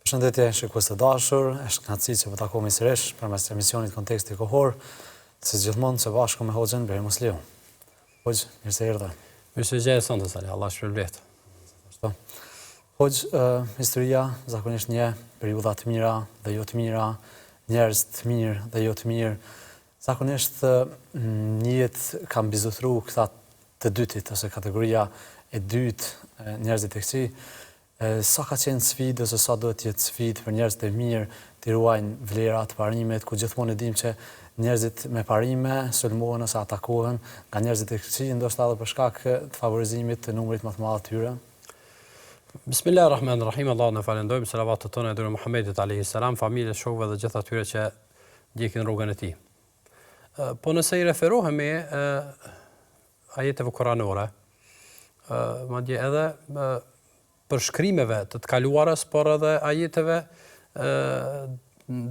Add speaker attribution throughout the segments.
Speaker 1: Përshëndetje shikues të dashur, është kënaqësi që po takojmë sërish përmes emisionit Konteksti kohor, si gjithmonë së bashku me Hoxhën Beri Musliu. Hoxh, mirë se erdhe.
Speaker 2: Mirë se gjej sonte sali, Allah shpërblet.
Speaker 1: Hoxh, historia zakonisht një periudha të mira dhe jo të mira, njerëz të mirë dhe jo të mirë. Zakonisht një jetë kam bizotru këta të dytit ose kategoria e dytë njerëzit e këqij. Sa ka qenë sfidë ose sa do të jetë sfidë për njerëzit e mirë të ruajnë vlerat, parimet, ku gjithmonë e dim që njerëzit me parime sulmohen ose atakohen nga njerëzit e këqij, ndoshta edhe për shkak të favorizimit të numrit më të madh të tyre.
Speaker 2: Bismillahirrahmanirrahim. Allahu na falendojmë, selavatet tona e Muhamedit alayhis salam, familjes, shokëve dhe gjithë atyre që ndjekin rrugën e tij. Po nëse i referohemi ajeteve kuranore, madje edhe për shkrimeve të kaluarës, por edhe ajeteve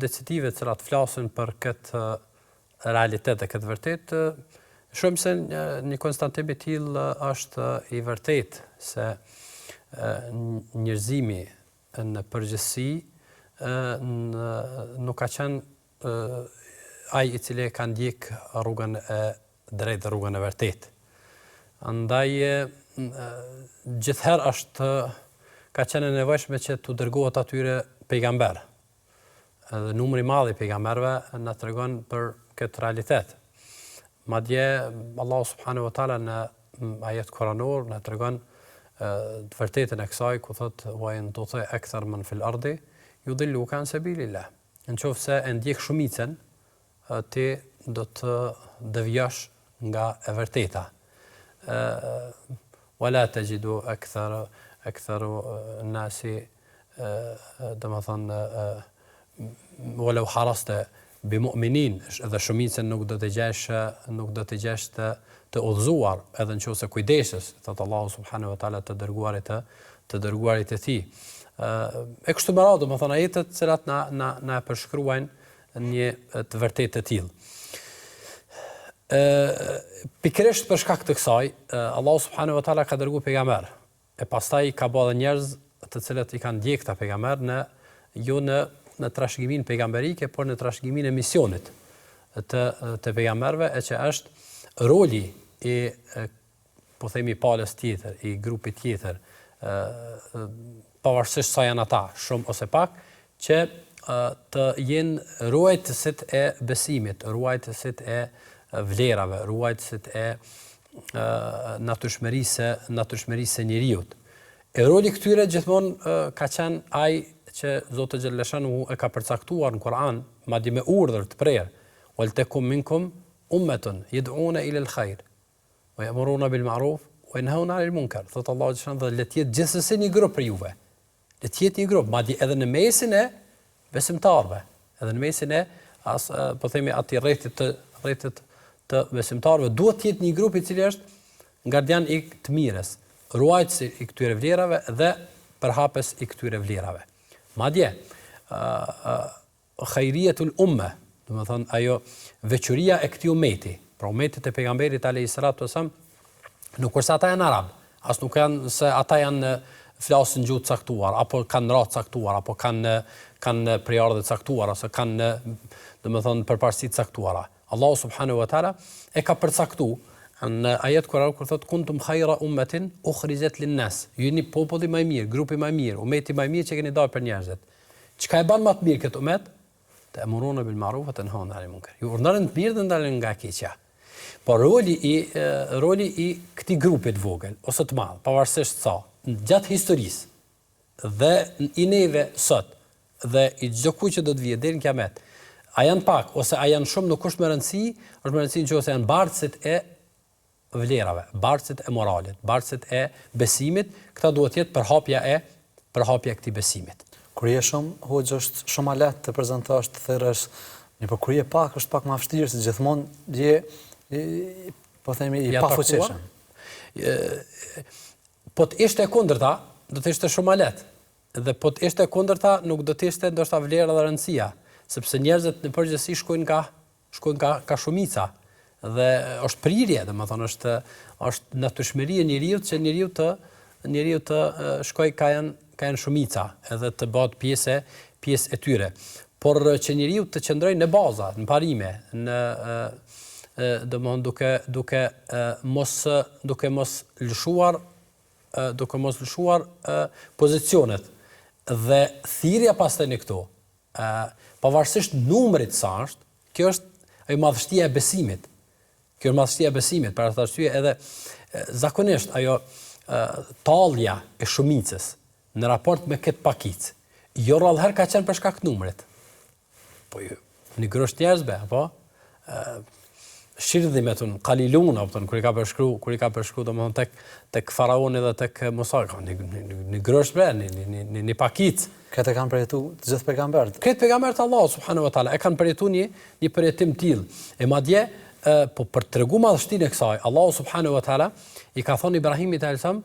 Speaker 2: decidive të cilat flasin për këtë realitet dhe këtë vërtet, shohim se një konstatim i tillë është i vërtet se njerëzimi në përgjithësi nuk ka qenë ai i cili ka ndjek rrugën e drejtë dhe rrugën e vërtetë. Andaj gjithherë ka qenë e nevojshme që të dërgohet atyre pejgamber. Edhe numri i madh i pejgamberëve na tregon për këtë realitet. Madje Allahu subhanahu wa taala në ajet kuranor na tregon të vërtetën e kësaj ku thotë wa in tuti akthar man fil ardi yudilluka an sabilillah. Nëse e ndjek shumicën, ti do të devijosh nga e vërteta. Wala tajidu akthar nasi domethënë walau harasta bimu'minin, edhe shumicën nuk do të gjesh të udhëzuar, edhe nëse kujdesesh, thot Allahu subhanahu wa taala të dërguarit e tij. E kështu me radhë, domethënë ajetet të cilat na përshkruajnë një të vërtetë të tillë. Pikërisht për shkak të kësaj, Allahu subhanahu wa taala ka dërguar pejgamber. E pastaj ka bërë njerëz të cilët i kanë ndjek ta pejgamber në trashëgiminë pejgamberike, por në trashëgiminë e misionit të pejgamberëve, e që është roli i po themi palës tjetër, i grupit tjetër, pavarësisht sa janë ata, shumë ose pak, që të jenë ruajtësit e besimit, ruajtësit e vlerave, ruajtësit e natyrshmërisë së njeriut. E roli këtyre gjithmonë ka qenë ai që Zoti xhaleshanu e ka përcaktuar në Kur'an, madje me urdhër të prerë, wal takum minkum ummatun yad'una ila al-khair wa ya'muruna bil ma'ruf wa yanhauna 'anil munkar. Thot Allahu xhaleshanu dhe le të jetë gjithsesi një grup për juve. Le të jetë një grup, madje edhe në mesin e besimtarëve, edhe në mesin e po themi atij rrethit të besimtarëve duhet të jetë një grup i cili është gardian i të mirës, ruajtës i këtyre vlerave dhe përhapës i këtyre vlerave. Madje khairiyatul umma, domethënë ajo veçuria e këtij ummeti, pra ummetit e pejgamberit alayhis salatu wasallam, nuk është se ata janë arab, as nuk janë se ata janë flasin gjuhë të caktuar, apo kanë rreth caktuar, apo kanë priardhë të caktuar, ose kanë domethënë përparësi të caktuara. Allahu subhanahu wa taala e ka përcaktuar në ajet kuranor kur thotë kuntum khayra ummatin ukhrijat lin-nas. Jeni populli më i mirë, grupi më i mirë, ummeti më i mirë që keni dalë për njerëzit. Çka e bën më të mirë këtë ummet? Ta'muruna bil ma'ruf wa tanhauna 'anil munkar. Ju urdhëroni të mirë dhe ndaloni nga e keqja. Por roli i këtij grupi të vogël ose të madh, pavarësisht sa, gjatë historisë dhe i neve sot dhe i çdo kujt që do të vijë deri në kiamet, a janë pak ose a janë shumë nuk është më rëndësi, është më rëndësi nëse janë bartësit e vlerave, bartësit e moralit, bartësit e besimit, këta duhet të jetë përhapja e këtij besimit.
Speaker 1: Kur je shumë, Hoxh, është shumë lehtë të prezantosh, të thërrësh, por kur je pak është pak më vështirë, se gjithmonë je po themi i pafuqishëm.
Speaker 2: Po të ishte e kundërta, do të ishte shumë lehtë. Dhe po të ishte e kundërta, nuk do të ishte ndoshta vlera dhe rëndësia, sepse njerëzit në përgjithësi shkojnë ka shumica. Dhe është prirje, domethënë është natyrshmëria e njeriu që njeriu njeriu të shkoj ka janë shumica, edhe të bëhet pjesë e tyre. Por që njeriu të qëndrojë në baza, në parime, domthon duke mos lëshuar pozicionet dhe thirrja pastaj në këto, pavarësisht numrit sa është, kjo është ajo madhështia e besimit. Kjo është madhështia e besimit, për atë arsye edhe zakonisht ajo tallja e shumicës në raport me këtë pakicë, jo rrallëherë ka qenë për shkak të numrit. Po një grosht njerëzve, apo shirdhi me tun qalilun, apo kur i ka përshkruar domethënë tek faraoni dhe tek Musa, një grosht bre, një pakicë.
Speaker 1: Këtë kanë përjetu të gjithë pejgamberët.
Speaker 2: Këtë pejgamberët Allahu subhanahu wa taala e kanë përjetuar një përjetim tillë. E madje po për tregu madhështinë e kësaj, Allahu subhanahu wa taala i ka thonë Ibrahimit alayhis salam,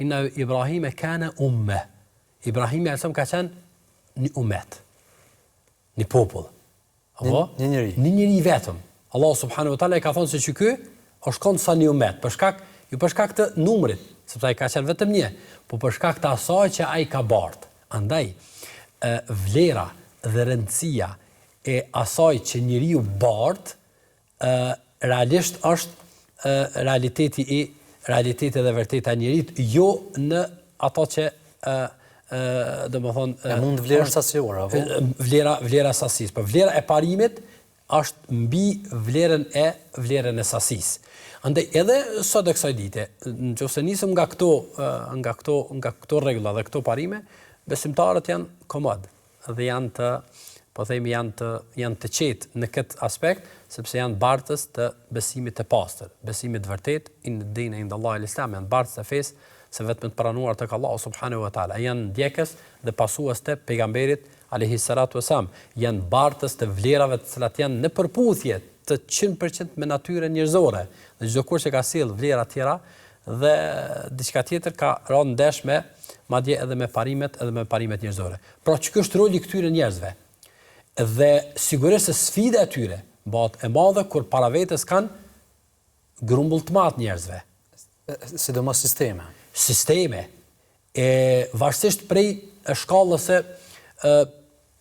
Speaker 2: inna Ibrahima kana umma. Ibrahimi alayhis salam ka qenë një umet, një popull. Apo? Një njeri vetëm. Allahu subhanahu wa taala i ka thonë se ky është kon sa një umet, për shkak të numrit, sepse ai ka qenë vetëm një, po për shkak të asaj që ai ka bardh. Andaj vlera dhe rëndësia e asaj që njeriu bardh realisht është realiteti dhe vërteta e njerit, jo në ato që domethënë
Speaker 1: mund vlerën sasiore, apo
Speaker 2: vlera sasisë, po vlera e parimit është mbi vlerën e sasisë. Andaj edhe sot e kësaj dite, nëse nisëm nga këto rregulla dhe këto parime, besimtarët janë komod dhe janë të qetë në këtë aspekt, sepse janë bartës të besimit të pastër, besimit të vërtet, inë dine inda Allah el-Islam, janë bartës të fesë, se vetëm të pranuar tek Allahu subhanahu wa taala, janë ndjekës dhe pasues të pejgamberit alayhi salatu wasalam, janë bartës të vlerave të cilat janë në përputhje të 100% me natyrën njerëzore. Dhe çdo kush që ka sjell vlera të tjera dhe diçka tjetër ka rënë ndesh me madje edhe me parimet njerëzore. Pra që ky është roli i këtyre njerëzve. Dhe sigurisht se sfida e tyre bëhet e madhe kur para vetes kanë grumbull të madh njerëzve.
Speaker 1: Sidomos
Speaker 2: Sisteme. Varësisht prej shkallës së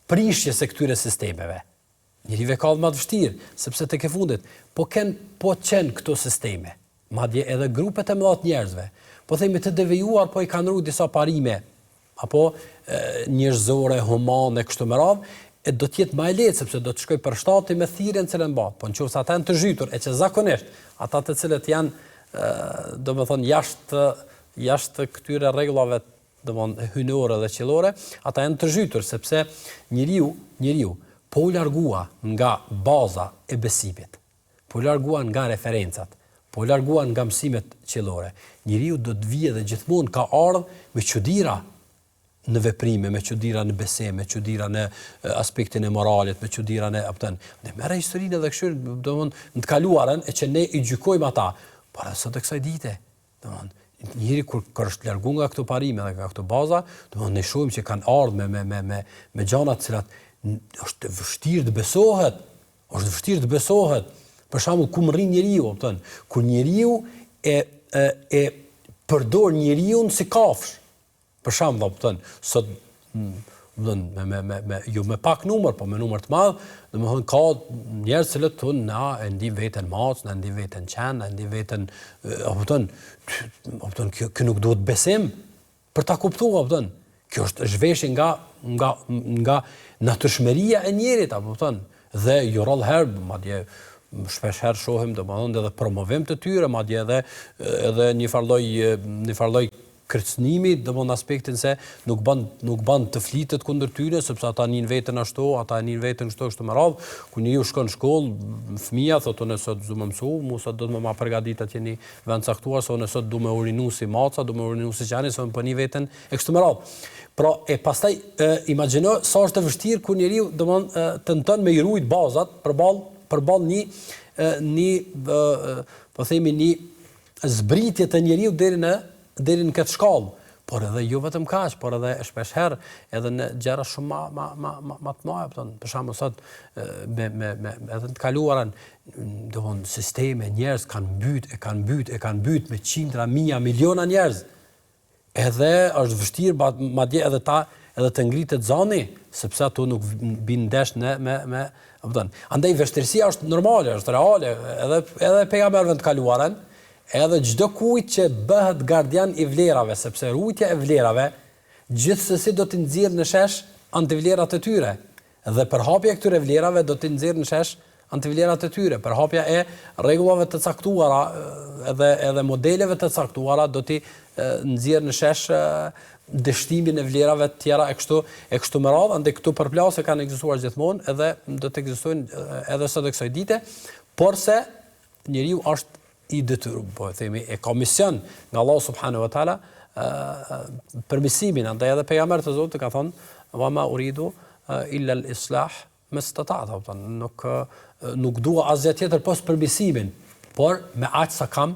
Speaker 2: prishjes së këtyre sistemeve. Njerive ka më të vështirë, sepse tek e fundit po qenë këto sisteme, madje edhe grupet e mëdha të njerëzve, po themi të devijuar, po i kanë rruar disa parime, apo njerëzore, humane, kështu me radhë, e do të jetë më e lehtë sepse do të shkoj për shtati me thirrjen që mbat. Po nëse ata janë të zhytur, e që zakonisht ata të cilët janë domethënë jashtë këtyre rregullave domethënë hyjnore dhe qiellore, ata janë të zhytur sepse njeriu po u largua nga baza e besimit, po u largua nga referencat, po u largua nga mësimet qiellore. Njeriu do të vijë dhe gjithmonë ka ardhur me çuditëra në veprime, me çuditëra në besim, me çuditëra në aspektin e moralit, me çuditëra në aptan. Ne merr historinë edhe kështu, domthonë në të kaluarën e që ne i gjykojmë ata, para sot të kësaj dite. Domthonë njëri kur është largu nga këto parime dhe nga këto baza, domthonë ne shohim që kanë ardhur me gjëra të cilat është vështirë të besohet. Për shembull, ku rrin njeriu, kupton? Ku njeriu e përdor njeriu si kafsh. Për shembull, kupton? Sot jo me pak numër, po me numër të madh, domethënë ka njerëz që thonë na e ndim veten mac, na ndim veten qen, na ndim veten, kupton, kjo nuk duhet besim për ta kuptuar, kupton? Kjo është zhveshje nga natyrshmëria e njerit, apo kupton? Dhe jo rrallëherë, madje shpesh herë shohim domethënë edhe promovim të tyre, madje edhe një farlloj kërcënimi, domethënë aspektin se nuk bën të flitet kundër tyre, sepse ata nin veten ashtu, ata nin veten kështu me radhë, ku njeriu shkon në shkollë, fëmia thotë unë sot do më mësu, mos do të më përgatit atje në vend caktuar, se unë sot do më urinu si maca, do më urinu si qani, se unë po ni veten e kështu me radhë. Pra e pastaj imagjino sa është e vështirë kur njeriu domethënë tenton me i ruajt bazat përballë një po themi një zbritje të njeriu deri në këtë shkallë, por edhe jo vetëm kaq, por edhe shpesh herë edhe në gjëra shumë më të mëdha, për shembull sot me edhe të kaluarën, domthon sisteme njerëz kanë mbyt me qindra, mijë, miliona njerëz. edhe është vështirë madje edhe të ngritet zani, sepse ato nuk bin ndesh me kupton. Andaj vështirësia është normale, është reale, edhe pejgamberëve të kaluarën, edhe çdo kujt që bëhet gardian i vlerave, sepse rujtja e vlerave gjithsesi do të nxjerrë në shesh antivlerat e tyre. Dhe përhapja e këtyre vlerave do të nxjerrë në shesh antivlerat e tyre. Përhapja e rregullave të caktuara edhe modeleve të caktuara do t'i nxjerrë në shesh dështimin e vlerave të tjera e kështu me radhë, andaj këto përplasje kanë ekzistuar gjithmonë edhe do të ekzistojnë edhe sot e kësaj dite, por se njeriu është i detyruar, po themi, e ka mision nga Allahu subhanahu wa taala permisimin, andaj edhe pejgamberi të Zotit ka thonë wa ma uridu illa al-islah mastata'tu, nuk dua asgjë tjetër pos permisimin, por me aq sa kam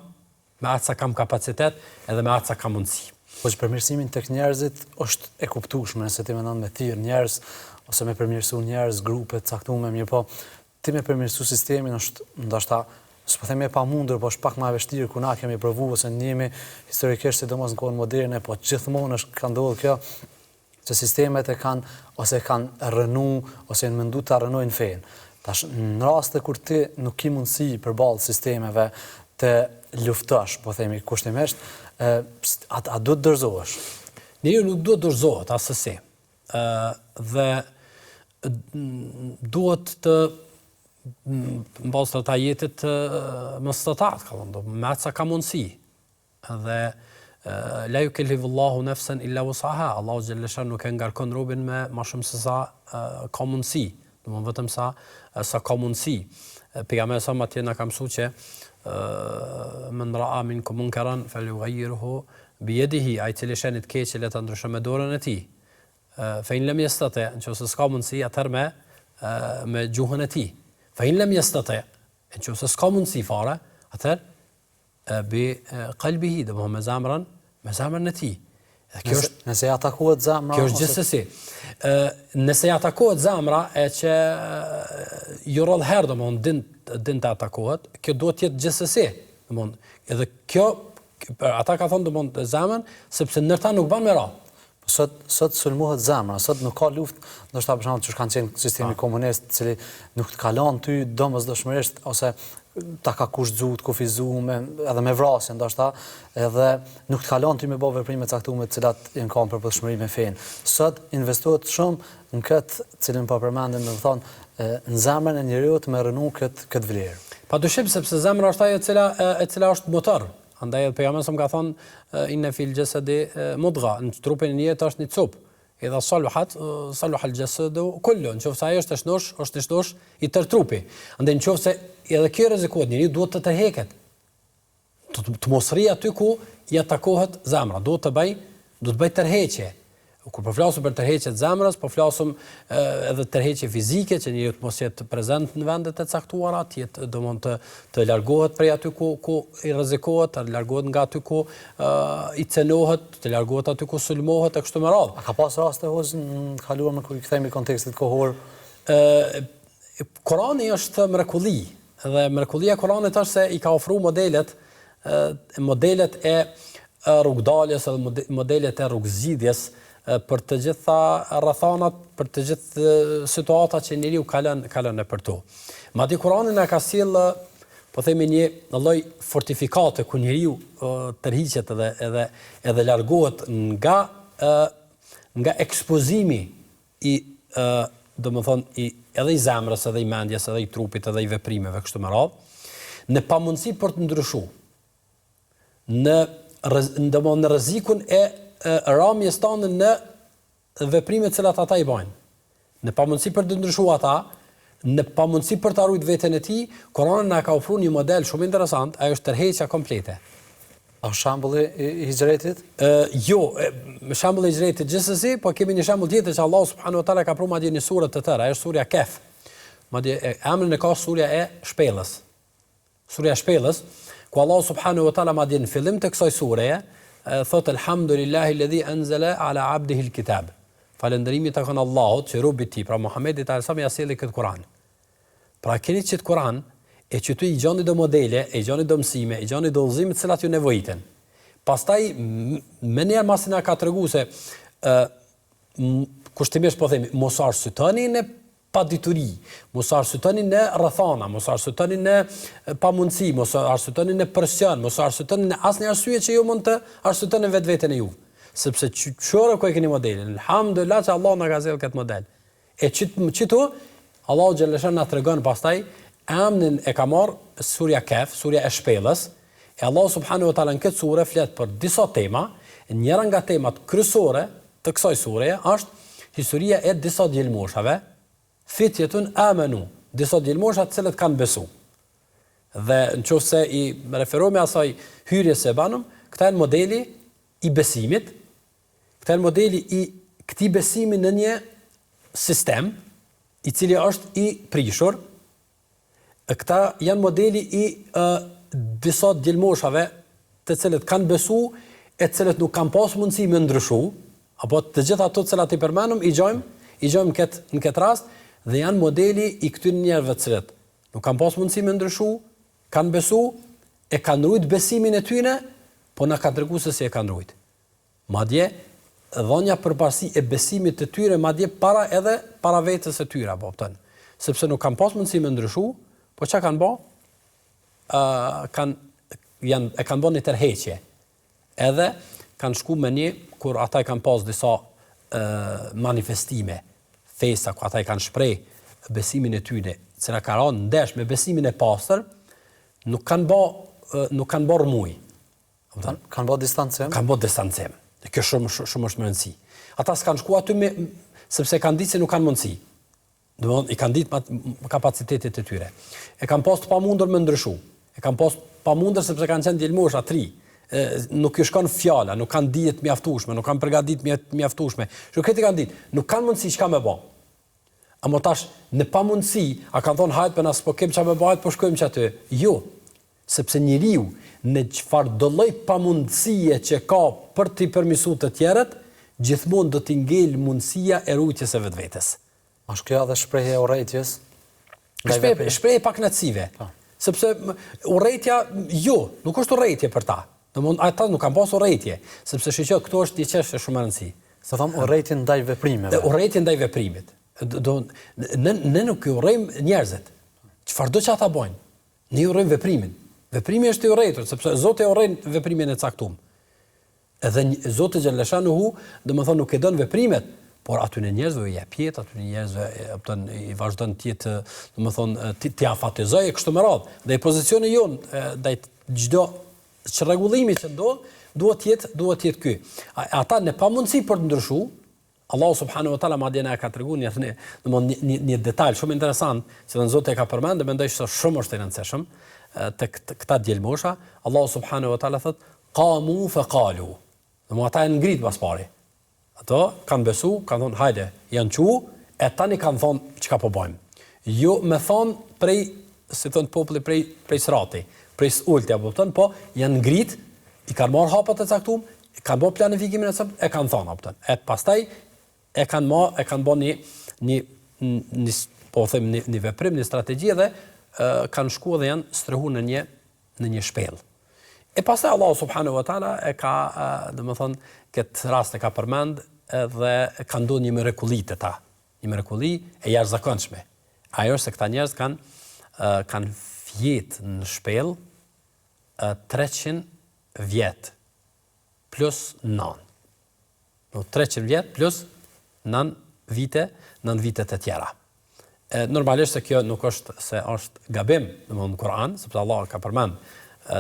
Speaker 2: kapacitet edhe me aq sa kam mundësi.
Speaker 1: Po që përmirësimin tek njerëzit është e kuptueshme nëse ti mendon me thirr njerëz ose me përmirësu njerëz, grupe të caktuara, mirë po ti me përmirësu sistemin është ndoshta s'po them e pamundur, po është pak më e vështirë ku na kemi provuar ose njemi historikisht sidomos në kohën moderne, po gjithmonë ka ndodhur kjo që sistemet e kanë rënu ose janë menduar ta rënojnë fen. Tash në raste kur ti nuk ke mundësi përballë sistemeve të luftosh, po themi kushtimisht, a do të dorëzohesh?
Speaker 2: Njeriu nuk duhet dorëzohet asesi. Dhe duhet të mbas të jetit më statat, me atë sa ka mundësi. Dhe la yukellifullahu nafsan illa wus'aha. Allahu xhalla shan nuk e ngarkon robën me më shumë se sa ka mundësi. Domthonë vetëm sa ka mundësi. Pejgamberi sa më atje na ka mësuar që men ra'a minkum munkaran falyughayyirhu bi yadihi, ai cili shen të keq le ta ndryshon me dorën e tij. Fa in lam yastati, nëse s'ka mundësi atëherë me gjuhën e tij. Fa in lam yastati, nëse s'ka mundësi fare, atëherë bi qalbihi, do me zemrën e tij. Kjo është
Speaker 1: nëse ja atakohet zemra.
Speaker 2: Kjo është gjithsesi. Nëse ja atakohet zemra e që jo rrallë herë domthonë din të atakohet, kjo duhet të jetë gjithsesi. Domthonë, edhe kjo ata ka thonë domthonë zemrën sepse ndërta nuk bën me radhë.
Speaker 1: Sot sulmohet zemra, sot nuk ka luftë, ndoshta për shembull që kanë qenë sistemi komunist, i cili nuk të kalon ty domosdoshmërisht ose ta ka kushzu, të kufizu edhe me vrasje ndoshta, edhe nuk të kalon ty me bë veprime të caktuara të cilat janë kanë përputhshmëri me fen. Sot investohet shumë në këtë cilën po përmendëm, domethënë në zemrën e njeriu të më rënu këtë vlerë.
Speaker 2: Padyshim sepse zemra është ajo e cila është motor. Andaj edhe pejgamberi sa më ka thonë inna fil jasadi mudgha, në trupin e njerit është një copë. Idha saluhat al-jasadu kullu, nëse ajo është e shnosh i tërë trupi. Andaj nëse edhe kjo rrezikohet, njeriu duhet të tërheqet. Të mos rri aty ku i atakohet zemra, duhet të bëj tërheqje. Kur po flasim për tërheqje të zemrës, po flasim edhe tërheqje fizike, që njeriu të mos jetë prezant në vendet e caktuara, të jetë domthonë të largohet prej aty ku i rrezikohet, të largohet nga aty ku i cenohet, të largohet aty ku sulmohet e kështu me radhë.
Speaker 1: A ka pas raste në kaluar me kur i kthehemi kontekstit kohor?
Speaker 2: Kurani është mrekulli, dhe mrekullia e Kuranit është se i ka ofruar modelet e rrugdaljes dhe modelet e rrugzgjidhjes për të gjitha rrethanat, për të gjithë situatat që njeriu kalon nëpër to. Madje Kurani na ka sjell, po themi, një lloj fortifikate ku njeriu tërhiqet edhe largohet nga ekspozimi i domethënë edhe i zemrës, edhe i mendjes, edhe i trupit, edhe i veprimeve kështu me radhë, në pamundësi për të ndryshuar. Në rrezikun e ramjes tonë në veprimet që ata i bajnë. Në pamundësi për të ndryshuar ata, në pamundësi për të arruajtur veten e tij, Kurani na ka ofruar një model shumë interesant, ajo është tërheqja komplete.
Speaker 1: A shembulli i hijretit?
Speaker 2: Jo, shembulli i hijretit gjithsesi, po kemi një shembull tjetër që Allahu subhanahu wa taala ka provuar madje në sura të tëra, ajo është surja Kaf. Madje emrin e ka surja e shpellës. Surja e shpellës, ku Allahu subhanahu wa taala madje në fillim të kësaj sureje thot alhamdulillahi alladhi anzala ala abdihi alkitab. Falënderimi tek Allahut që robit i tij, pra Muhamedit alayhis salam, ja sjellë këtë Kur'an. Pra keni çet Kur'an e që tu i gjoni do modele, e gjoni do mësime, e gjoni do udhëzime të cilat ju nevojiten. Pastaj më njerë masina ka tregu se kushtimisht po themi, mos arsyetoni në padituri, mos arsyetoni në rrethana, mos arsyetoni në pamundësi, mos arsyetoni në presion, mos arsyetoni në asnjë arsye që ju mund të arsyetoni vetveten e ju. Sepse çfarë ku e keni modelin? Alhamdulillah që Allah na ka zgjedhur këtë model. E çitu Allahu xhaleshan na tregon pastaj emrin e ka marr surja Kaf, surja e shpellës, e Allah subhanahu wa taala në këtë sure flet për disa tema. Njëra nga temat kryesore të kësaj sureje është historia e disa djelmoshave, fitjetun amanu, disa djelmosha të cilët kanë besu. Dhe nëse i referohemi asaj hyrjes së banëm, këta janë modeli i besimit, këta janë modeli i këtij besimi në një sistem i cili është i prishur. Këta janë modeli i disa djelmoshave të cilët kanë besu, e të cilët nuk kanë pas mundësi me ndryshu, apo të gjitha ato të cilat i përmenëm i gjojmë në këtë rast, dhe janë modeli i këtyre njerëzve të cilët nuk kanë pas mundësi me ndryshu, kanë besu, e kanë rujt besimin e tyre, po na kanë treguar se si e kanë rujt. Madje dhënia përparësi e besimit të tyre, madje para vetes së tyre, apo kupton. Sepse nuk kanë pas mundësi me ndryshu, po çka kanë bë? Kanë bën një tërheqje. Edhe kanë shku me një, kur ata kanë pas disa manifestime, festa, ku ata kanë shpreh besimin e tyre, që ka rënë ndesh me besimin e pastër, nuk kanë bë rëmuj.
Speaker 1: Kanë bë distancim?
Speaker 2: Kanë bë distancim. Kjo shumë është më rëndësi. Ata s'kanë shku aty sepse kanë ditë se nuk kanë mundësi. Domthonë i kanë ditë kapacitetet e tyre. E kanë pas të pamundur me ndryshu. E kanë pas pamundur sepse kanë qenë djelmosha 3. Nuk i shkon fjala, nuk kanë dije të mjaftueshme, nuk kanë përgatitur të mjaftueshme. Këtë kanë ditë, nuk kanë mundësi çka më bë. Amo tash në pamundësi, a kanë thonë hajt për na s'po kem çfarë më bëhet, po shkojmë çaty. Jo, sepse njeriu në çfarë do lloj pamundësie që ka për t'i përmirësuar të tjerët, gjithmonë do t'i ngel mundësia e rujtjes së vetvetes.
Speaker 1: Është kjo edhe shprehje e urrëties?
Speaker 2: Shprehje paknatësive. Sepse urrëtia nuk është urrëtie për ta. Domthonë ata nuk kanë pas urrëtie, sepse shqyrë këtu është një çështje shumë e rëndësishme.
Speaker 1: Se them urrëti ndaj veprimeve.
Speaker 2: Urrëti ndaj veprimit. Ne nuk i urrejmë njerëzit. Çfarëdo që ata bojnë, ne i urrejmë veprimin. Veprimi është i urrëtur, sepse Zoti e urrejn veprimin e caktuar. Edhe Zoti xhaleshanuhu, domethënë nuk e don veprimet, por aty në njerëzve i jep jetë, aty në njerëzve i vazhdon të jetë, domethënë ti afatizoj kështu me radhë. Dhe pozicioni jon ndaj çdo çrregullimi që duhet të jetë ky. Ata në pamundësi për të ndryshuar, Allahu subhanahu wa taala madje na ka treguar një detaj shumë interesant, që Zoti e ka përmendur dhe mendoj se shumë është i rëndësishëm tek këta djelmosha. Allahu subhanahu wa taala thot qamu fa qalu. Domethënë ata janë ngrit pas pari. Ato kanë besu, kanë thonë hajde, janë qu, e tani kanë thonë çka po bëjmë. Jo me thonë prej, si thonë populli prej srati, prej ulti apo thonë, po janë ngrit, i kanë marrë hapat e caktuar, kanë bërë planifikimin e sakt, e kanë thonë apo thonë. E pastaj e kanë bërë një veprim, një strategji dhe kanë shkuar dhe janë strehuar në një shpellë. E pastaj Allahu subhanahu wa taala e ka, domethënë, këtë rast e ka përmend dhe ka ndodhur një mrekulli te ta, një mrekulli e jashtëzakonshme. Ajo është se këta njerëz kanë fjetë në shpellë 300 vjet plus 9. 300 vjet plus 9 vite të tjera. Normalisht se kjo nuk është se është gabim, domthonë në Kur'an, sepse Allah ka përmend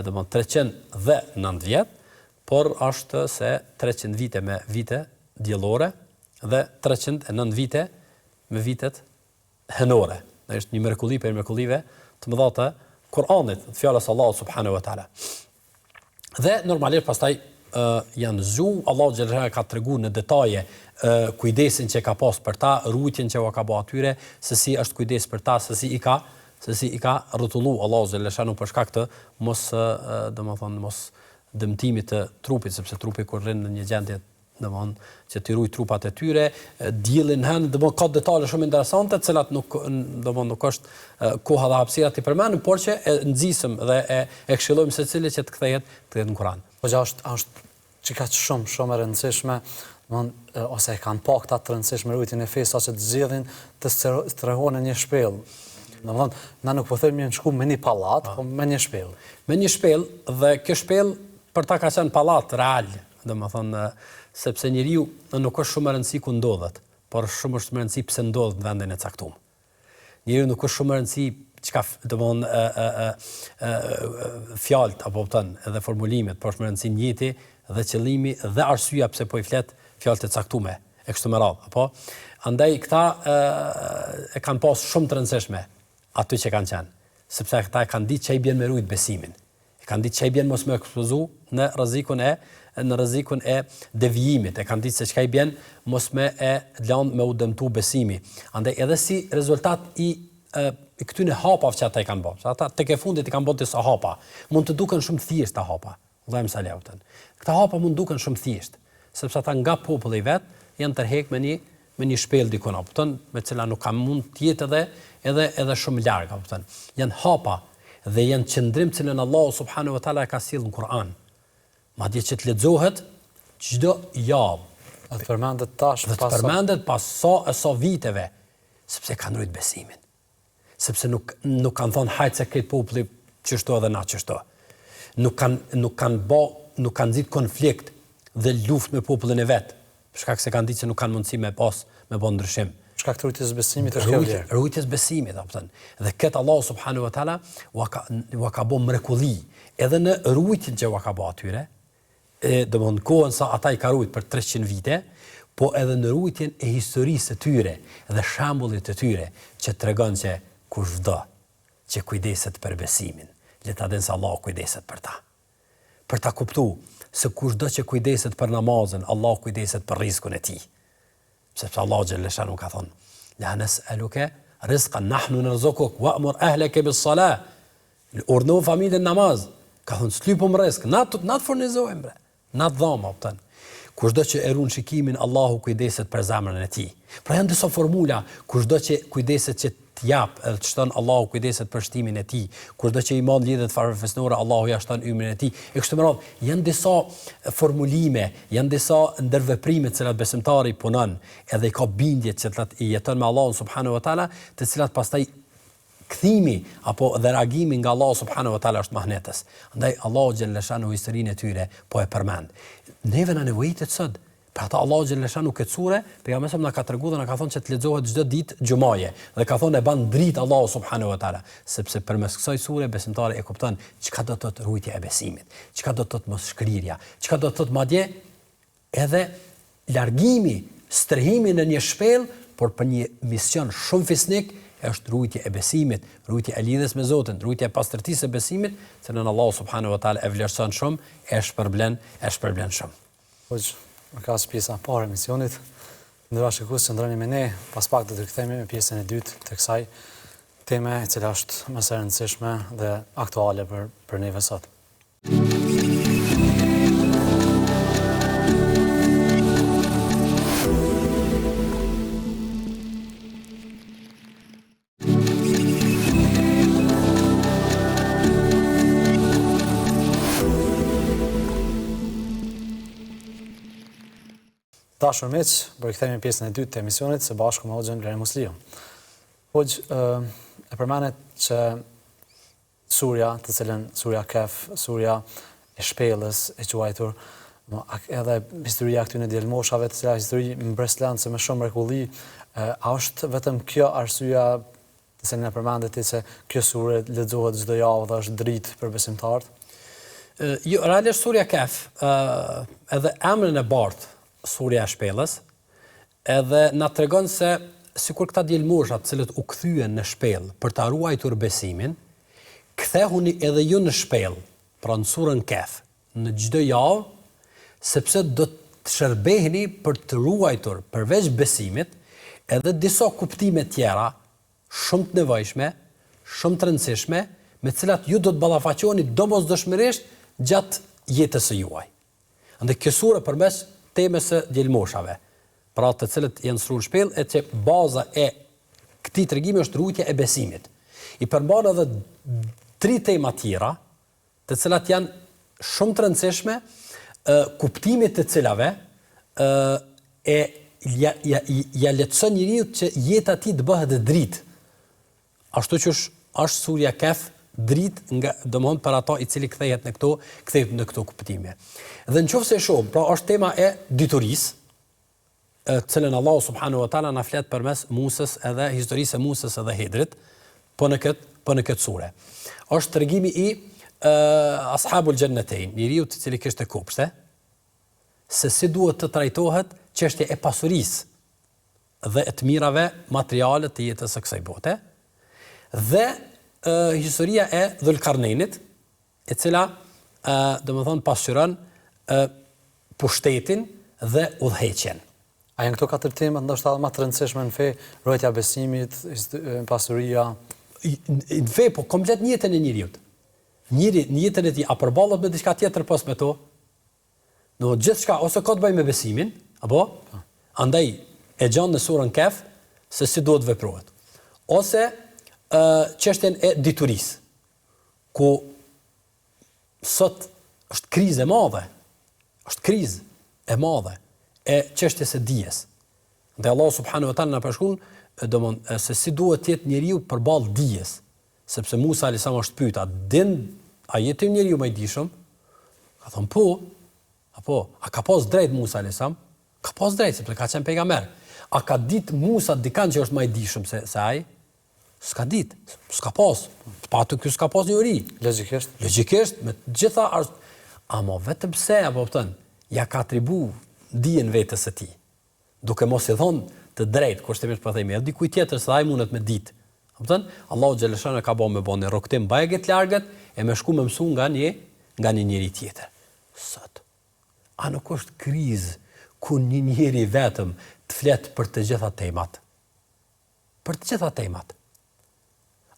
Speaker 2: domthonë 309 vjet, por është se 300 vite me vite diellore dhe 309 vite me vitet hënore. Është një mrekulli për mrekullive të mëdha të Kur'anit, të fjalës Allahu subhanahu wa taala. Dhe normalisht pastaj janë Allahu xhallahu ka treguar në detaje kujdesin që ka pas për ta, rutjen që ka bë atyre, se si është kujdes për ta, se si i ka rrotullu Allahu xhallahu për shkak të mos dëmtimit të trupit, sepse trupi kur rrin në një gjendje domthon që të ruaj trupat e tyre, diellin hënë, domthon ka detale shumë interesante, të cilat nuk nuk është koha dhe hapësira të përmendim, por që e nxisëm dhe e këshillojmë secili që të kthehet në Kur'an.
Speaker 1: Po ja është çka shumë e rëndësishme, ose e kanë pa këta të rëndësishme rujtjen e fesë ose të zgjedhin të strehonë një shpellë. Domthon, na nuk po themi në shku me një pallat, po me një shpellë.
Speaker 2: Me një shpellë dhe kjo shpellë për ta ka qenë pallat real, domethën sepse njeriu nuk është shumë e rëndësi ku ndodhet, por shumë është më rëndësi pse ndodhet në vendin e caktuar. Njeriu nuk është shumë e rëndësi çka domthon fjalët apo edhe formulimet, por është më rëndësi njëti dhe qëllimi dhe arsyeja pse po I flet fjalët e caktuara e kështu me radhë, apo andaj këta e kanë pas shumë të rëndësishme aty që kanë qenë, sepse këta kanë ditë çai bën me rujt besimin. E kanë ditë çai bën mos më ekspozu në rrezikun e devijimit. E kanë ditë se çka I bën mos më e lënë me u dëmtu besimi. Andaj edhe si rezultat I këtyre hapave që ata I kanë bërë. Ata tek e fundit I kanë bërë disa hapa. Mund të duken shumë thjeshta hapa. Vëllai Salautën. Këta hapa mund duken shumë thjesht, sepse ata nga populli I vet janë tërheq me një shpellë dikon, apo me cila nuk ka mund të jetë edhe shumë larg, apo janë hapa dhe janë qëndrim që në Allahu subhanahu wa taala ka sjellë në Kur'an. Madje që të lexohet çdo javë.
Speaker 1: Atë përmendet tash
Speaker 2: pas përmendet pas sa viteve, sepse kanë rrit besimin. Sepse nuk kanë thonë hajt se këtë populli çështo edhe na çështo. Nuk kanë nxit konflikt dhe luftë me popullin e vet, për shkak se kanë ditë se nuk kanë mundësi me bën ndryshim.
Speaker 1: Shkak të rritjes besimit është kjo vlerë.
Speaker 2: Rritjes besimit, apo dhe këtë Allahu subhanahu wa taala u ka bë mrekulli edhe në rritjen që u ka bë atyre, domthon kohën sa ata I ka rrit për 300 vite, po edhe në rritjen e historisë së tyre dhe shembullit të tyre që tregon se kushdo që kujdeset për besimin, le ta dinë se Allahu kujdeset për ta. Për ta kuptuar se kushdo që kujdeset për namazin, Allahu kujdeset për rrezikun e tij. Sepse Allahu xhalla shanu ka thonë: "La nas'aluka rizqan nahnu narzuquk wa'mur ahlaka bis-salah." Urdhno familjen namaz. Ka thonë s'lypum rrezik, na të furnizojmë bre. Na dhom opton. Kushdo që e ruan shikimin, Allahu kujdeset për zemrën e tij. Pra janë disa formula, kushdo që kujdeset që të jap, edhe të shton Allahu kujdeset për shtimin e tij. Kushdo që I mall lidhet farefesnore, Allahu ja shton ymrin e tij. E kështu me radhë, janë disa formulime, janë disa ndërveprime të cilat besimtari punon, edhe I ka bindje që I jeton me Allahun subhanahu wa taala, të cilat pastaj kthimi apo dhe reagimi nga Allahu subhanahu wa taala është mahnetës. Andaj Allahu xhalla shanu historinë e tyre po e përmend. Neve na nevojitet sot. Për ata Allahu xhalla shanu këtë sure, pejgamberi na ka treguar dhe na ka thonë që të lexohet çdo ditë xumaje dhe ka thonë e ban dritë Allahu subhanahu wa taala, sepse përmes kësaj sure besimtari e kupton çka do të thotë rujtja e besimit, çka do të thotë mosshkrirja, çka do të thotë madje edhe largimi, strehimi në një shpellë, por për një mision shumë fisnik është rujtja e besimit, rujtja e lidhjes me Zotin, rujtja e pastërtisë së besimit, se në Allahu subhanahu wa taala e vlerëson shumë, e shpërblen shumë.
Speaker 1: Hoxh, më ka pjesa e parë e misionit. Ndërsa shikues që ndroni me ne, pas pak do të rikthehemi me pjesën e dytë të kësaj teme, e cila është më së rëndësishme dhe aktuale për neve sot. Dashur miq, për rikthehemi në pjesën e dytë të emisionit së bashku me Hoxhën Lere Musliu. Hoxh, e përmendet që surja, të cilën surja Kehf, surja e shpellës e quajtur, edhe historia këtyre djalmoshave, të cilat histori mbreslëndse me shumë mrekulli, a është vetëm kjo arsyeja të cilën e përmendet se kjo sure lexohet çdo javë dhe është dritë për besimtarët?
Speaker 2: Jo, realisht surja Kehf, edhe emrin e bardh surja e shpellës, edhe na tregon se sikur këta djelmosha të cilët u kthyen në shpellë për ta ruajtur besimin, kthehuni edhe ju në shpellë, pra në surën Kehf, në çdo javë, sepse do të shërbeheni për të ruajtur përveç besimit edhe disa kuptime tjera shumë të nevojshme, shumë të rëndësishme, me cilat ju do të ballafaqoheni domosdoshmërisht gjatë jetës së juaj. Andaj kjo sure përmes temës së djelmoshave, pra të cilët janë shrur shpellë, e që baza e këtij tregimi është rujtja e besimit. I përmban edhe 3 tema tjera, të cilat janë shumë të rëndësishme, kuptimit të cilave ja lehtëson njeriu që jeta e tij të bëhet dritë. Ashtu që është surja Kehf dritë nga domthon për ato i cili kthehet në këto kuptime. Dhe nëse e shohim, pra është tema e diturisë, cilën Allahu subhanahu wa taala na flet përmes Musës edhe historisë e Musës edhe Hidrit, po në këtë sure. Është tregimi i ashabul jannatain, njeriu i cili kishte kopshte, se si duhet të trajtohet çështja e pasurisë dhe e të mirave materiale të jetës së kësaj bote, dhe historia e Dhulkarnejnit, e cila domethënë pasqyron pushtetin dhe udhëheqjen.
Speaker 1: A janë këto 4 tema ndoshta më të rëndësishme në fe, ruajtja e besimit, pasuria?
Speaker 2: Në fe, po komplet në jetën e njeriu. Në jetën e tij a përballet me diçka tjetër pas me to? Do gjithçka ose ka të bëjë me besimin, apo? Andaj e gjon në surën Kehf se si duhet veprohet. Ose çështjen e diturisë, ku sot është krizë e madhe. Është krizë e madhe e çështjes së dijes. Dhe Allah subhanahu wa taala na përshkruan domon se si duhet të jetë njeriu përballë dijes, sepse Musa alayhis salam është pyet, a jetë njeriu më i dijshëm? Ka thonë po. Apo a ka pas drejt Musa alayhis salam? Ka pas drejt sepse ka qenë pejgamber. A ka ditë Musa dikan që është më i dijshëm se ai? S'ka ditë, s'ka pas. Patu ky s'ka pas një uri. Logjikisht me gjitha ama vetëm pse apo thon, ja ka atribu dijen vetes së tij. Duke mos i dhënë të drejtë kushtimisht po themi, edhe dikujt tjetër se ai mundet me ditë. Apo thon, Allahu xhaleshana ka bën me bën rrugtim baje të largët e më shku më mësu nga një njeri tjetër. Sot a nuk është krizë ku një njeri vetëm të flet për të gjitha temat? Për të gjitha temat.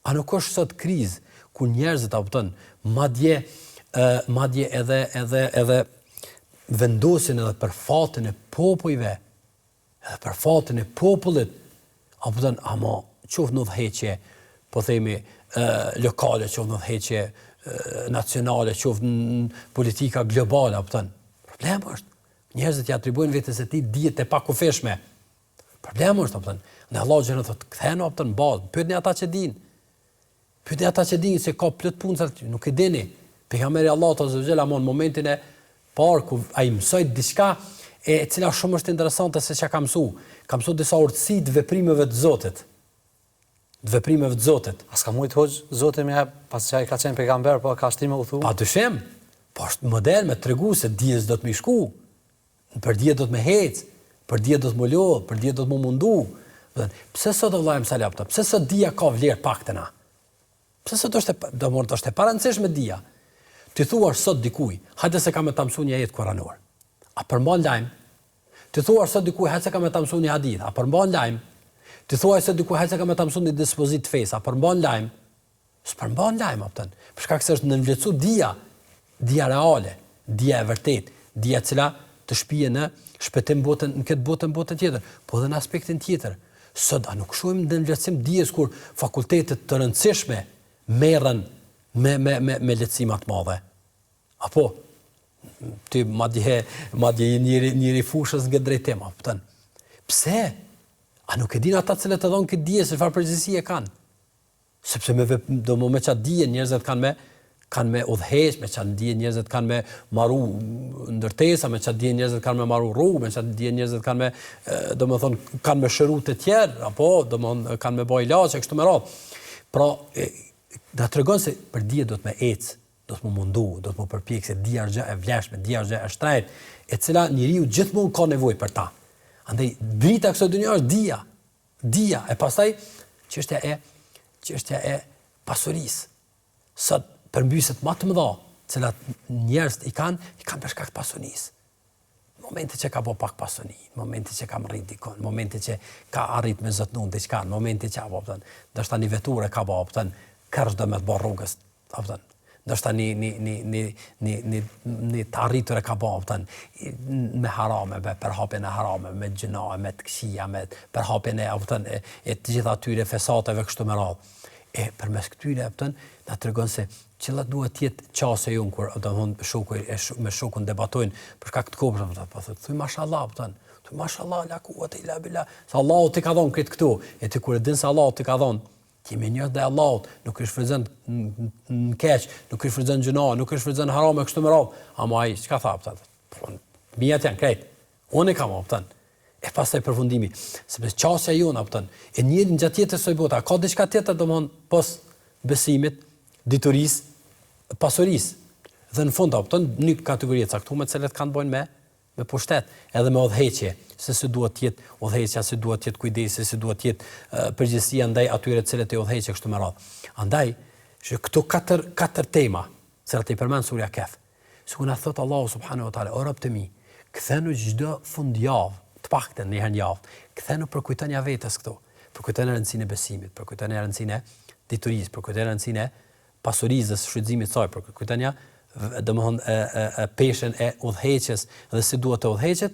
Speaker 2: A nuk është sot krizë ku njerëzit apo thon, madje edhe vendosin edhe për fatin e popujve, edhe për fatin e popullit, apo thon, ama qoftë në udhëheqje, po themi lokale, qoftë në udhëheqje nacionale, qoftë në politika globale, apo thon. Problemi është njerëzit ja atribuojnë vetes së tij dije të pakufishme. Problemi është, apo thon, ne Allahu xhenë thotë, ktheheni apo thon bazë, pyetni ata që dinë. Pyetni ata që dinë se ka plot punë, nuk e dini. Pejgamberi Allahu azza wa jalla në momentin e parë ku ai mësoi diçka e cila shumë është interesante se çka ka mësuar. Ka mësuar disa urtësi të veprimeve të Zotit. Të veprimeve të Zotit.
Speaker 1: As ka mujt hoj Zoti më jap pas çaj ka qenë pejgamber, po ka shtime u thu.
Speaker 2: Padyshim. Po është model me tregu se dijes do të më shku. Për dije do të më hec, për dije do të më lodh, për dije do të më mundu. Pse sot vëllai më salapta? Pse sot dija ka vlerë paktena? Pse sot është është e parancishme dija? Ti thuar sot dikuj, hajde se kam të mësuar një ajet kuranor. A përmban lajm? Ti thuar sot dikuj, hajde se kam të mësuar një hadith. A përmban lajm? Ti thuar sot dikuj, hajde se kam të mësuar një dispozit fes. A përmban lajm? S'përmban lajm apo? Për shkak se është nënvlerësu dia reale, dia e vërtet, dia e cila të shpije në shpëtim në këtë botën tjetër, po edhe në aspektin tjetër. Sot a nuk shohim nënvlerësim dijes kur fakultetet të rëndësishme merren me lehtësima të mëdha. Apo ti madje njëri fushës nga drejtim, apo thon. Pse? A nuk e din ata që të dhon këtë dije se çfarë përgjegjësie kanë? Sepse me çat dije njerëzit kanë me udhëheq, me çat dije njerëzit kanë me marru ndërtesa, me çat dije njerëzit kanë me marru rrugë, me çat dije njerëzit kanë me domethën kanë me shëru të tjerë, apo domethën kanë me bëj ilaçe kështu me radhë. Pra da tregon se për dije do të më ecë, do të më mundu, do të më përpjek se dija është gjë e vlefshme, dija është gjë e shtrejtë, e cila njeriu gjithmonë ka nevojë për ta. Andaj drita kësaj dynja është dija. Dija e pastaj çështja e pasurisë. Sot përmbyset më të mëdha, të cilat njerëzit i kanë për shkak të pasurisë. Në momentin që ka bë pak pasuni, në momentin që ka rrit dikon, në momentin që ka arrit me zotnon diçka, në momentin që apo thon, dashka një veturë ka bë, apo thon, kërsh do me të bë rrugës, apo thon. ndoshta një të arritur e ka bën me harame, me përhapjen e harame, me gjëna, me të këqija, me përhapjen e të gjitha atyre fesateve kështu me radhë. E përmes këtyre na tregon se cila duhet të jetë qasja jon kur me shokun debatojnë për shkak të kopshtë, po thuaj mashallah, thuaj mashallah la quwata illa billah. Se Allahu t'i ka dhënë këtë këtu, e ti kur e din se Allahu t'i ka dhënë, ti më njeh dhe Allahut, nuk i shfrytëzon në keq, nuk i shfrytëzon gjëna, nuk i shfrytëzon harame kështu me radhë, ama ai çka tha mijat janë krejt. Unë kam e pastaj përfundimi, sepse qasja jona e njëri gjatë jetës së bota, ka diçka tjetër domthon pos besimit, diturisë, pasurisë. Dhe në fund një kategori të caktuar me të cilët kanë të bëjnë me pushtet, edhe me udhëheqje, se si duhet të jetë udhëheqja, si duhet të jetë kujdesi, si duhet të jetë përgjegjësia ndaj atyre të cilët e udhëheqje kështu me radhë. Andaj, këto katër tema, cilat i përmend surja Kehf, sikur na thot Allahu subhanahu wa taala, o rob të mi, kthenu çdo fundjavë, të paktën një herë në javë, kthenu përkujtoni vetes këto, përkujtoni rëndësinë e besimit, përkujtoni rëndësinë e diturisë, përkujtoni rëndësinë e pasurisë, shfrytëzimit të saj, përkujtoni domthon peshën e udhëheqjes dhe si duhet të udhëheqet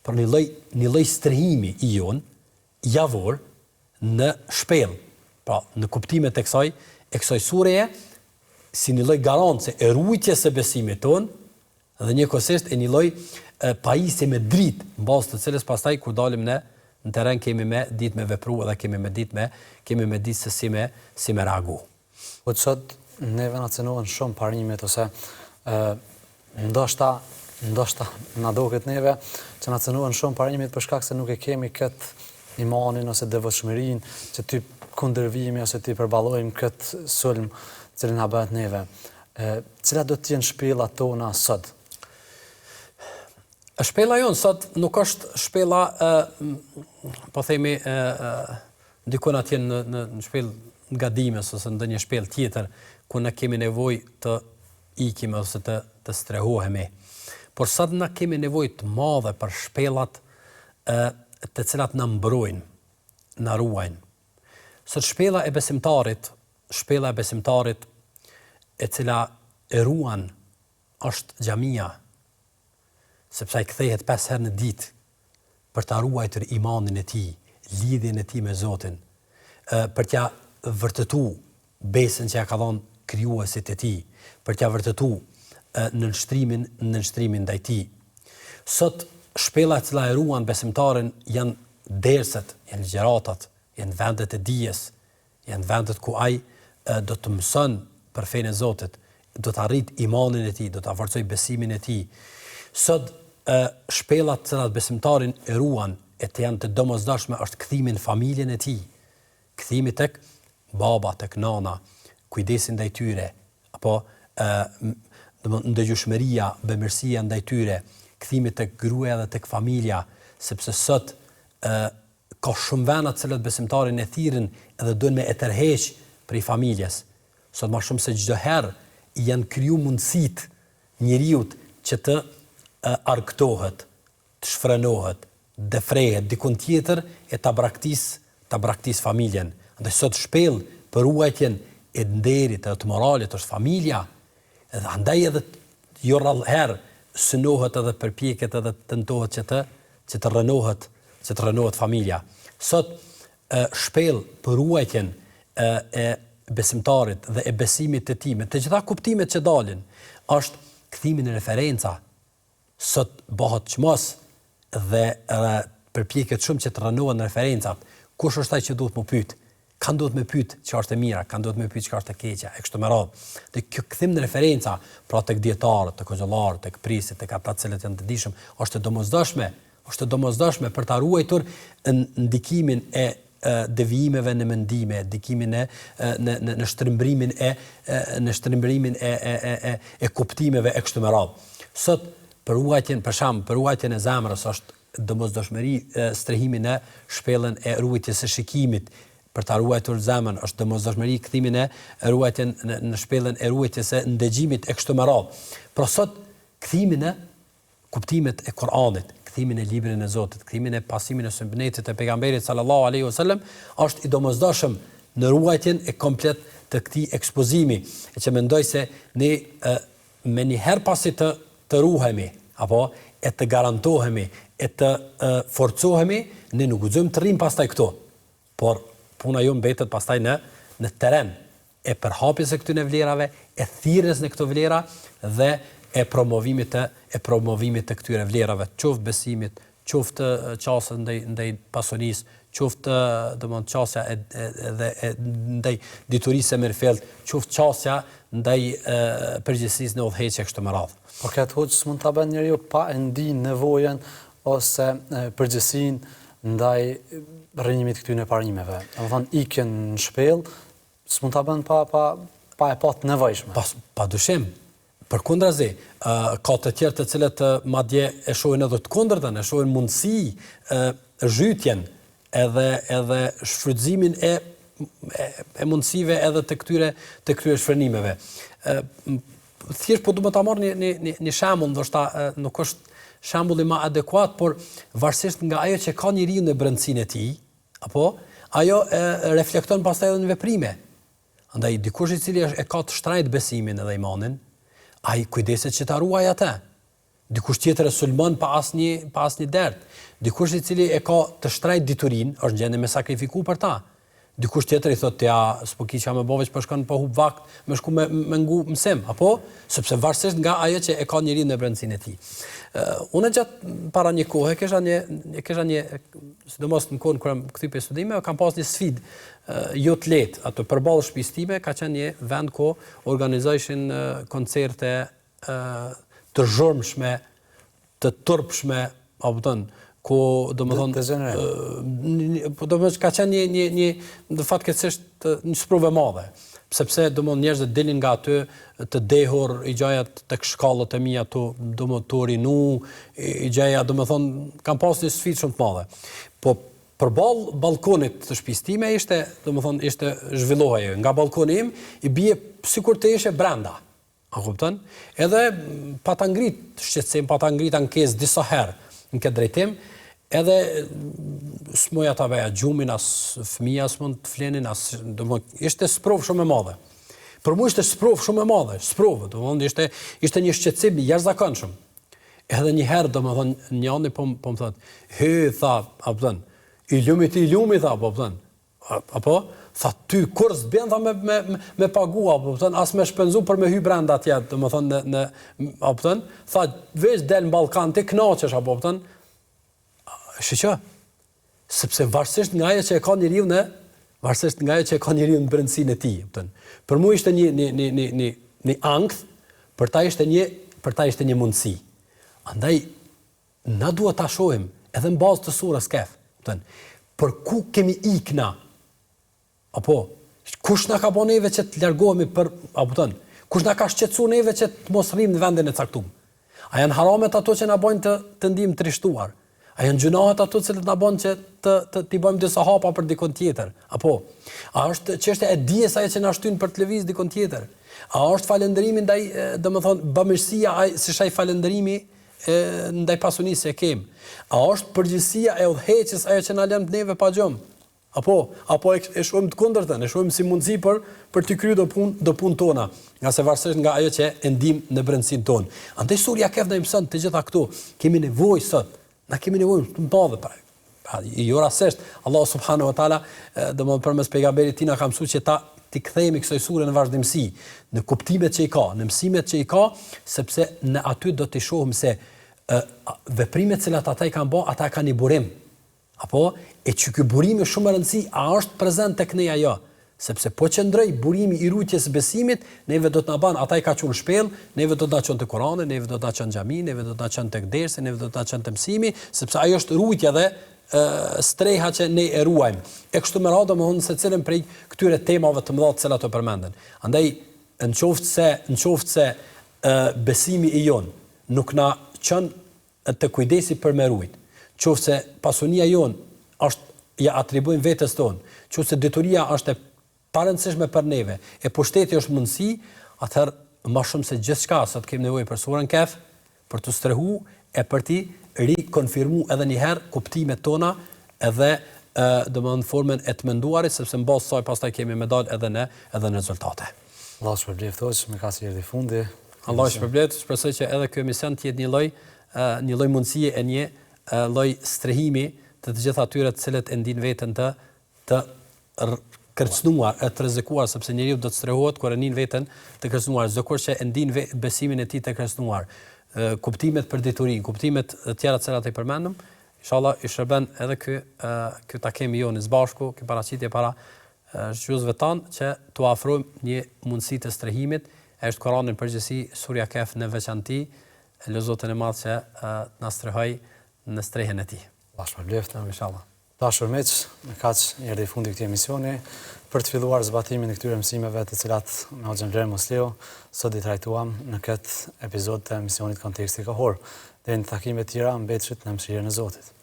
Speaker 2: për një lloj strehimi i jon javor në shpellë. Pra, në kuptimet e kësaj sureje si një lloj garance e ruajtjes së besimit ton dhe njëkohësisht e një lloj pajisje me dritë, mbas të cilës pastaj kur dalim në terren kemi me ditë me vepru dhe kemi me ditë se si me reagu.
Speaker 1: Po sot neve na cënohen shumë parimet ose ndoshta na duket neve që na cënohen shumë parimet për shkak se nuk e kemi kët imanin ose devotshmërinë që ty kundërvijemi ose ty përballojmë kët sulm që na bëhet neve. Cilat do të jenë shpellat tona sot?
Speaker 2: Shpella jonë sot nuk është shpella, po themi, dikun atje në shpellë nga dimes ose në një shpellë tjetër, ku ne kemi nevojë të ikim ose të strehohemi. Por sot na kemi nevojë të madhe për shpellat të cilat na mbrojnë, na ruajnë. Sot shpella e besimtarit e cila e ruan është xhamia, sepse ai kthehet 5 herë në ditë për ta ruajtur imanin e tij, lidhjen e tij me Zotin, për t'ia vërtetuar besën që ja ka dhënë krijuesit e tij, për t'ia vërtetuar nënshtrimin ndaj tij. Sot shpella që e ruan besimtarin janë derset, janë ligjëratat, janë vendet e dijes, janë vendet ku ai do të mëson për fenë e Zotit, do të arrit imanin e tij, do të forcojë besimin e tij. Sot shpellat që besimtarin e ruan e të janë të domosdoshme është kthimi në familjen e tij, kthimi tek baba, tek nana, kujdesi ndaj tyre, apo ndëgjueshmëria, bemirësia ndaj tyre, kthimi tek gruaja dhe tek familja, sepse sot ka shumë vena të cilët besimtarin e thirrin edhe duhen me e tërheq prej familjes. Sot më shumë se çdo herë janë kriju mundësit njeriut që të arktohet, të shfrenohet, defrehet dikun tjetër e ta braktis familjen. Andaj sot shpellë për ruajtjen e nderit e të moralit është familja. Edhe andaj edhe jo rrallëherë synohet edhe përpjeket edhe tentohet që të rënohet familja. Sot shpellë për ruajtjen e besimtarit dhe e besimit të tij, me të gjitha kuptimet që dalin, është kthimi në referenca. Sot bëhet çmos dhe përpjeket shumë që të rënohen referencat. Kush është ai që duhet më pyet? Kanë duhet më pyet çfarë është e mira, kanë duhet më pyet çfarë është e keqja, e kështu me radhë. Dhe kjo kthim në referenca, pra tek dietarët, tek xhollarët, tek prisit, tek ata që janë të dijshëm, është domosdoshme për ta ruajtur ndikimin e devijimeve në mendime, ndikimin në shtrëmbrimin e kuptimeve e kështu me radhë. Sot për ruajtjen e zemrës është domosdoshmëri strehimi në shpellën e ruajtjes së shikimit. Për ta ruajtur zemrën është domosdoshmëri kthimin e ruajtjen në shpellën e ruajtjes së ndëgjimit e kështu me radhë. Por sot kthimin e kuptimet e Kuranit, kthimin e librit të Zotit, kthimin e pasimin e sunetit të pejgamberit sallallahu alaihi wasallam është i domosdoshëm në ruajtjen e komplet të këtij ekspozimi, e që mendoj se ne me një herë pasi të ruhemi, apo e të garantohemi, e të forcohemi, ne nuk guxojmë të rrim pastaj këto, por puna jo mbetet pastaj në teren e përhapjes së këtyre vlerave, e thirrjes në këto vlera dhe e promovimit të këtyre vlerave, qoftë besimit, qoftë qasja ndaj pasonisë, qoftë domethënë qasja edhe ndaj diturisë së mirëfillt, qoftë qasja ndaj përgjegjësisë në udhëheqje kështu me radhë.
Speaker 1: Por këtë hoç s'mund ta bën njeriu pa e ndinë nevojën ose përgjegjësinë ndaj rrënjimit këtyre parimeve. Domethënë ikjen në shpellë s'mund ta bën pa e pa të nevojshme.
Speaker 2: Padyshim. Përkundrazi, ka të tjerë të cilët madje e shohin edhe të kundërtën, e shohin mundësi, zhytjen edhe shfrytëzimin e mundësive edhe të këtyre shfrenimeve. Thjesht po duhet ta marr një shembull, ndoshta nuk është shembulli më adekuat, por varësisht nga ajo që ka njeriu në brendësinë e tij, apo ajo reflekton pastaj edhe në veprime. Andaj dikush i cili e ka të shtrejt besimin edhe imanin, ai kujdeset që ta ruaj atë. Dikush tjetër e sulmon pa asnjë dert. Dikush i cili e ka të shtrejt diturinë, është gjendje me sakrifiku për ta. Dikush tjetër i thotë ja, s'po kiqa më bëveç për shkon po hub vakt, më shku me ngu mësim, apo sepse varësisht nga ajo që e ka njeriu në brendësinë e tij. Unë gjatë para një kohe kisha një sidomos në kohën kur kthy pe studime, kam pas një sfidë jo të lehtë, ato përballë shtëpisë time ka qenë një vend ku organizoheshin koncerte të zhurmshme, të turpshme, apo thon, ku domethënë domethënë ka qenë një në fakt keqësisht një sprovë e madhe, sepse domethënë njerëzit dilin nga aty të dehur, i gjaja tek shkallët e mia ato domethënë të rinu, i gjaja domethënë kam pas një sfidë shumë të madhe. Po përballë balkonit të shtëpisë time ishte zhvillohej nga balkoni im i bie sikur të ishe brenda. A kupton? Edhe pa ta ngrit shqetësim, pa ta ngrit ankesë disa herë në këtë drejtim, edhe s'moja ta veja gjumin, as fëmija s'mund të flenin, ishte sprovë shumë e madhe. Për mua ishte sprovë shumë e madhe, ishte një shqetësim jashtëzakonshëm. Edhe një herë domethënë njëri po më thotë, "Hy, tha, apo thon, i lumi, tha, apo thon. Apo tha ty kur s'bën tha me pagu, apo thon, as me shpenzu për me hy brenda atje, domethënë në apo thon, tha veç del në ballkan ti kënaqesh, apo thon. Shiqo, sepse varësisht nga ajo që e ka njeriu në brendësinë e tij, kupton. Për mua ishte një ankth, për ta ishte një mundësi. Andaj na duhet ta shohim edhe në bazë të surës Kehf, kupton. Për ku kemi ikna? Apo kush na ka bën neve që të largohemi apo thon, kush na ka shqetësuar neve që të mos rrim në vendin e caktuar? A janë haramet ato që na bojnë të ndihmë të rishtuar? A janë gjunahet ato që na bën që t'i bëjmë disa hapa për dikon tjetër? Apo a është çështja e dijes ajo që na shtyn për të lëviz dikon tjetër? A është falënderimi ndaj, domethënë, bamirësia si ai falënderimi ndaj pasunisë që kemi? A është përgjegjësia e udhëheqjes ajo që na lën neve pa gjum? Apo e shohim të kundërtën, e shohim si mundësi për të kryer do punë tona, nga se varësisht nga ajo që e ndim në brendësinë tonë. Andaj surja Kehf na mëson të gjitha këto, kemi nevojë sot. Na kemi nevojë të madhe pra. Jo rastisht Allahu subhanahu wa taala domethënë përmes pejgamberit tina ka mësuar që ti kthehemi kësaj sure në vazhdimsi, në kuptimet që i ka, në mësimet që i ka, sepse në aty do të shohim se veprimet që ata i kanë bërë, ata kanë një burim. Apo e që ky burim është shumë e rëndësishëm, a është prezant tek ne ajo? Sepse po qëndroj burimi i rutjes së besimit, neve do të na bën, ata i ka qenë shpellë, neve do të na çon te Kurani, neve do të na çon xhami, neve do të na çon tek dersi, neve do të na çon te mësimi, sepse ajo është rutja dhe streha që ne e ruajmë. E kështu me radhë domethënë se cilën prej këtyre temave të mëdha të cilat ato përmenden. Andaj në qoftë se besimi i jon nuk na çon të kujdesi për me rujt, qoftë se pasunia jon është ja atribuojmë vetes tonë, qoftë se detyria është e parëndësishme për neve, e pushteti është mundësi, atëherë më shumë se gjithçka sot kemi nevojë për surën Kehf, për të strehu e për të rikonfirmuar edhe një herë kuptimet tona edhe domethënë formën e të menduarit, sepse mbas saj pastaj kemi me dal edhe në rezultate.
Speaker 1: Allah shpërblet hoc, me ka si erdhi fundi.
Speaker 2: Allah shpërblet, shpresoj që edhe ky emision të jetë një lloj mundësie e një lloj strehimi të gjithë atyre të cilët e ndin veten të kërcënuar, të rrezikuar, sepse njeriu do të strehohet kur e nin veten të kërcënuar, çdo kush që e ndin besimin e tij të kërcënuar, kuptimet për diturinë, kuptimet të tjera të cilat i përmendëm, inshallah i shërben edhe ky takim jonë së bashku, ky paraqitje para shqyrtësve tanë që t'u afrojmë një mundësi të strehimit, është Kurani në përgjithësi, Surja Kehf në veçantë, lë Zotin e Madh që na strehoj në strehen e tij.
Speaker 1: Allah shpërblet,
Speaker 2: inshallah.
Speaker 1: Dashur miq, me kaq erdhi fundi këtij emisioni. Për të filluar zbatimin e këtyre mësimeve të cilat me Hoxhën Xher Musleu sot i trajtuam në këtë episod të emisionit Konteksti Kohor. Deri në takime të tjera, mbetëshit në mëshirën e Zotit.